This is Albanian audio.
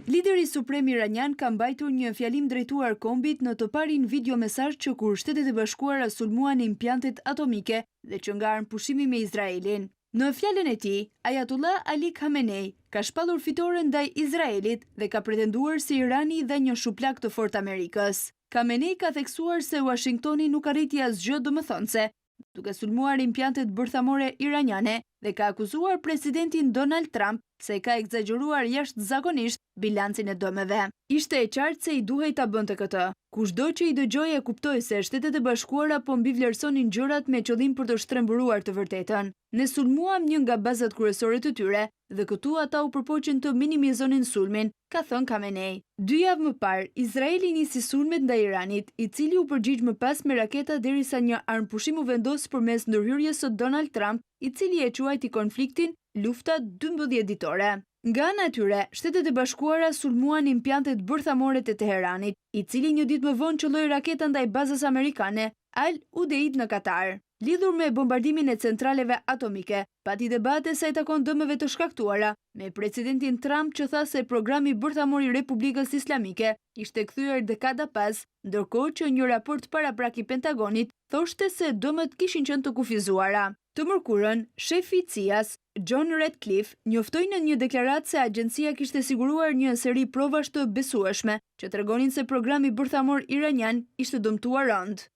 Lideri suprem iranian ka mbajtur një fjalim drejtuar kombit në të parin video mesazh që kur Shtetet e Bashkuara sulmuan implantet atomike dhe që ngarën pushimi me Izraelin. Në fjalën e tij, Ayatollah Ali Khamenei ka shpallur fitoren ndaj Izraelit dhe ka pretenduar se Irani i dha një shuplak të fortë Amerikës. Khamenei ka theksuar se Washingtoni nuk arriti asgjë domethënse, duke sulmuar implantet bërthamore iraniane dhe ka akuzuar presidentin Donald Trump se ka egzageruar jashtëzakonisht bilancin e dëmeve. Ishte e qartë se i duhej ta bënte këtë. Kushdo që i dëgjoi e kuptoi se Shtetet e Bashkuara po mbivlerësonin gjërat me qëllim për të shtrembëruar të vërtetën. Ne sulmuam një nga bazat kryesore të tyre dhe këtu ata u përpoqën të minimizonin sulmin, ka thënë Khamenei. 2 javë më parë, Izraeli nisi sulmet ndaj Iranit, i cili u përgjigj më pas me raketa derisa një armpushim u vendos përmes ndërhyrjes së Donald Trump, i cili e quajti konfliktin lufta 12 ditore. Nga ana e tyre, Shtetet e Bashkuara sulmuan implantet bërthamore të Teheranit, i cili një ditë më vonë qëlloi raketa ndaj bazës amerikane Al Udeid në Katar. Lidhur me bombardimin e centraleve atomike, pati debate sa i takon dëmeve të shkaktuara, me presidentin Trump që tha se programi bërthamor i Republikës Islamike ishte kthyer dekada pas, ndërkohë që një raport paraprak i Pentagonit thoshte se dëmet kishin qenë të kufizuara. Të mërkurën, shefi i CIA-s, John Ratcliffe, njoftoi në një deklaratë se agjencia kishte siguruar një seri provash të besueshme që tregonin se programi bërthamor iranian ishte dëmtuar rënd.